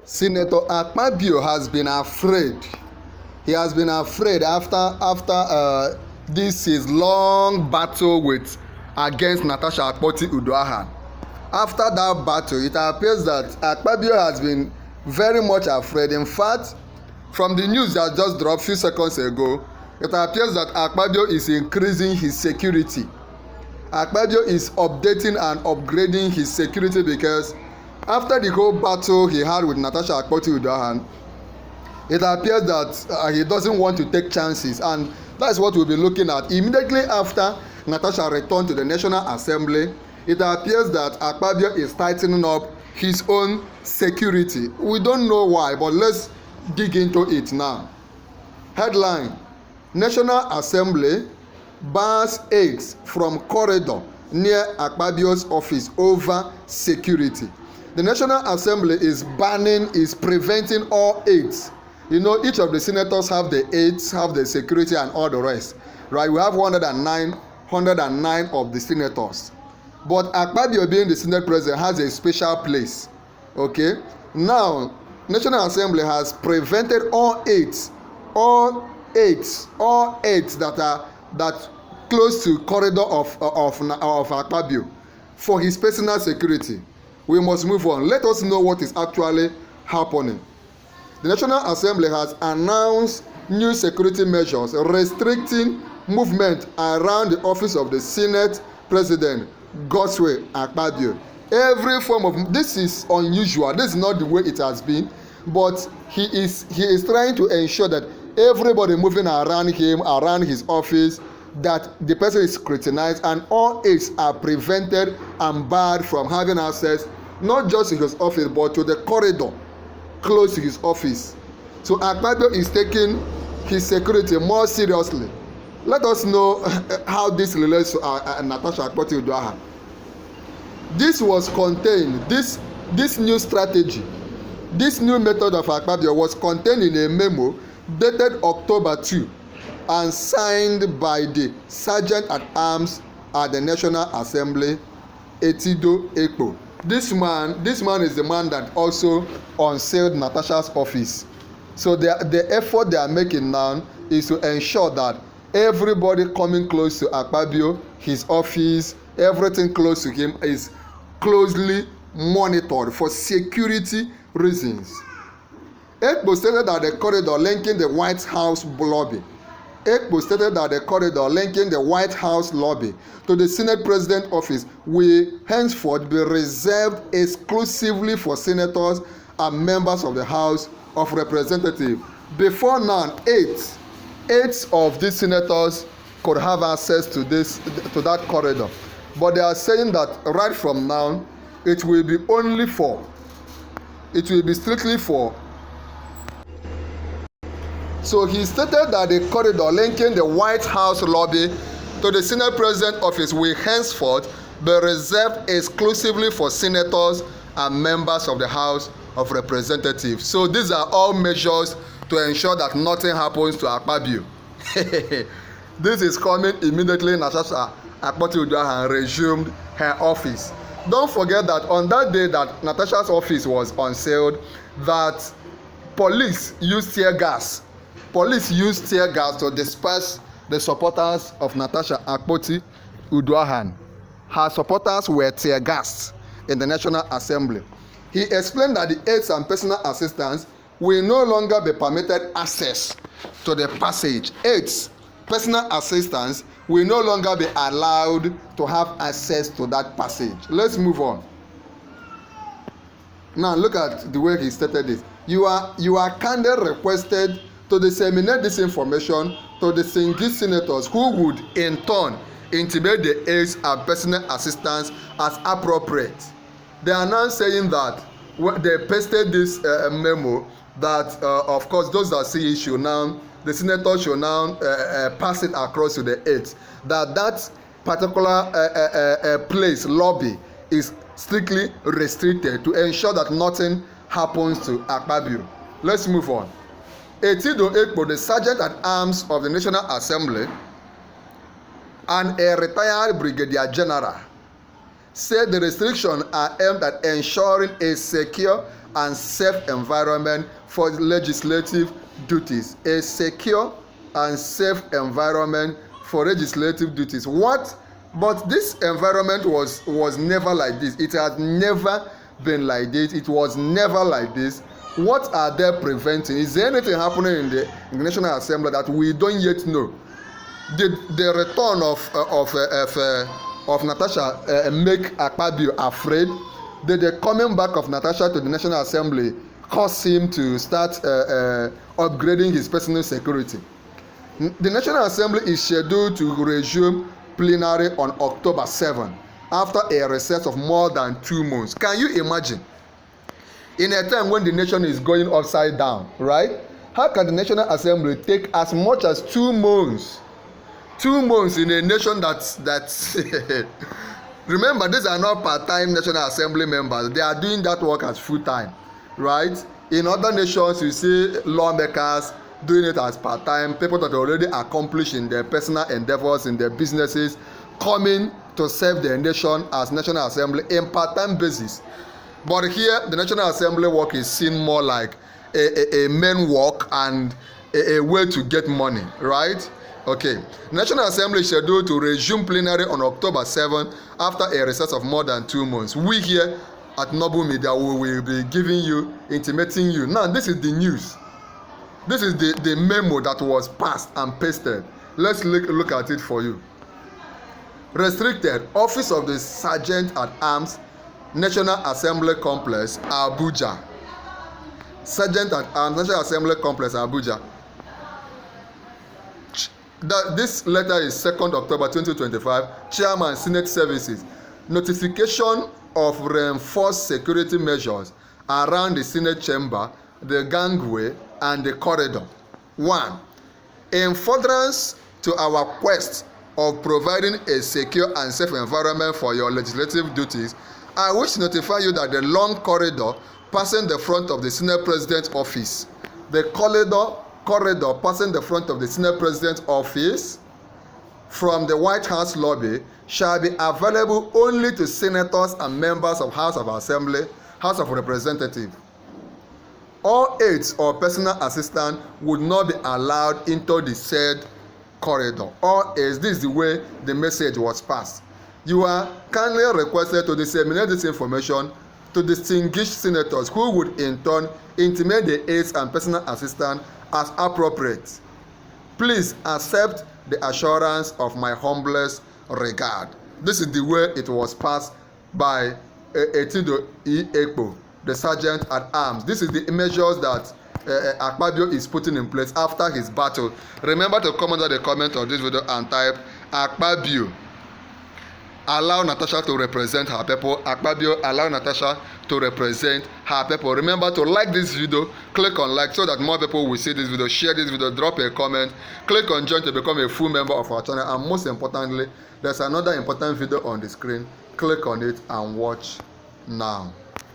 Senator Akpabio has been afraid. He has been afraid after this his long battle with against Natasha Akpoti Uduahan. After that battle, it appears that Akpabio has been very much afraid. In fact, from the news that just dropped a few seconds ago, it appears that Akpabio is increasing his security. Akpabio is updating and upgrading his security because after the whole battle he had with Natasha Akpoti Uduahan, it appears that he doesn't want to take chances, and that's what we'll be looking at. Immediately after Natasha returned to the National Assembly, it appears that Akpabio is tightening up his own security. We don't know why, but let's dig into it now. Headline: National Assembly bans aides from corridor near Akpabio's office over security. The National Assembly is preventing all aides. You know, each of the senators have the aides, have the security and all the rest, right? We have 109 of the senators. But Akpabio, being the Senate president, has a special place. Okay? Now, National Assembly has prevented all aides that close to corridor of Akpabio for his personal security. We must move on. Let us know what is actually happening. The National Assembly has announced new security measures restricting movement around the office of the Senate President Godswill Akpabio. Every form of this is unusual. This is not the way it has been, but he is trying to ensure that everybody moving around him, around his office, that the person is scrutinized and all aides are prevented and barred from having access not just to his office but to the corridor close to his office. So Akpabio is taking his security more seriously. Let us know how this relates to Natasha Akpoti Uduahan. This was contained, this new strategy, this new method of Akpabio was contained in a memo dated October 2 and signed by the Sergeant at Arms at the National Assembly, Etido Ekpo. This man is the man that also unsealed Natasha's office. So the effort they are making now is to ensure that everybody coming close to Akpabio, his office, everything close to him is closely monitored for security reasons. Ekpo stated that the corridor linking the White House lobby to the Senate President office will henceforth be reserved exclusively for senators and members of the House of Representatives. Before now, eight of these senators could have access to that corridor, but they are saying that right from now it will be strictly for. So he stated that the corridor linking the White House lobby to the Senate President office will henceforth be reserved exclusively for senators and members of the House of Representatives. So these are all measures to ensure that nothing happens to Akpabio. This is coming immediately Natasha Akpoti Uduahan resumed her office. Don't forget that on that day that Natasha's office was unsealed, that police used tear gas to disperse the supporters of Natasha Akpoti Uduahan. Her supporters were tear gassed in the National Assembly. He explained that the aides and personal assistants will no longer be permitted access to the passage. Aides, personal assistants will no longer be allowed to have access to that passage. Let's move on. Now look at the way he stated it. You are kindly requested to disseminate this information to the single senators who would in turn intimate the aides and personal assistants as appropriate. They are now saying that they pasted this memo that of course those that see it should now, the senators should now pass it across to the aides, that particular place, lobby, is strictly restricted to ensure that nothing happens to Akpabio. Let's move on. Etido Ekpo, the Sergeant at Arms of the National Assembly and a retired Brigadier General, said the restrictions are aimed at ensuring a secure and safe environment for legislative duties. A secure and safe environment for legislative duties. What? But this environment was never like this. It has never been like this. It was never like this. What are they preventing? Is there anything happening in the National Assembly that we don't yet know? Did the return of Natasha make Akpabio afraid? Did the coming back of Natasha to the National Assembly cause him to start upgrading his personal security? The National Assembly is scheduled to resume plenary on October 7 after a recess of more than 2 months. Can you imagine? In a time when the nation is going upside down, right? How can the National Assembly take as much as 2 months? 2 months in a nation that's remember, these are not part-time National Assembly members. They are doing that work as full-time, right? In other nations, you see lawmakers doing it as part-time, people that are already accomplished in their personal endeavors, in their businesses, coming to serve their nation as National Assembly in part-time basis. But here, the National Assembly work is seen more like a main work and a way to get money, right? Okay. National Assembly is scheduled to resume plenary on October 7 after a recess of more than 2 months. We here at Noble Media will be giving you, intimating you. Now, this is the news. This is the memo that was passed and pasted. Let's look at it for you. Restricted, Office of the Sergeant at Arms, National Assembly Complex, Abuja. Sergeant at Arms, National Assembly Complex, Abuja. This letter is 2nd October 2025. Chairman, Senate Services. Notification of reinforced security measures around the Senate chamber, the gangway, and the corridor. 1. In furtherance to our quest of providing a secure and safe environment for your legislative duties, I wish to notify you that the long corridor passing the front of the Senate President's office, the corridor passing the front of the Senate President's office from the White House lobby shall be available only to senators and members of House of Assembly, House of Representatives. All aides or personal assistants would not be allowed into the said corridor. All aides, this is the way the message was passed. You are kindly requested to disseminate this information to distinguished senators who would in turn intimate the aides and personal assistants as appropriate. Please accept the assurance of my humblest regard. This is the way it was passed by Etido E. Ekpo, the Sergeant at Arms. This is the measures that Akpabio is putting in place after his battle. Remember to comment on the comment of this video and type Akpabio allow Natasha to represent her people. Akpabio allow Natasha to represent her people. Remember to like this video, click on like so that more people will see this video, share this video, drop a comment, click on join to become a full member of our channel, and most importantly, there's another important video on the screen. Click on it and watch now.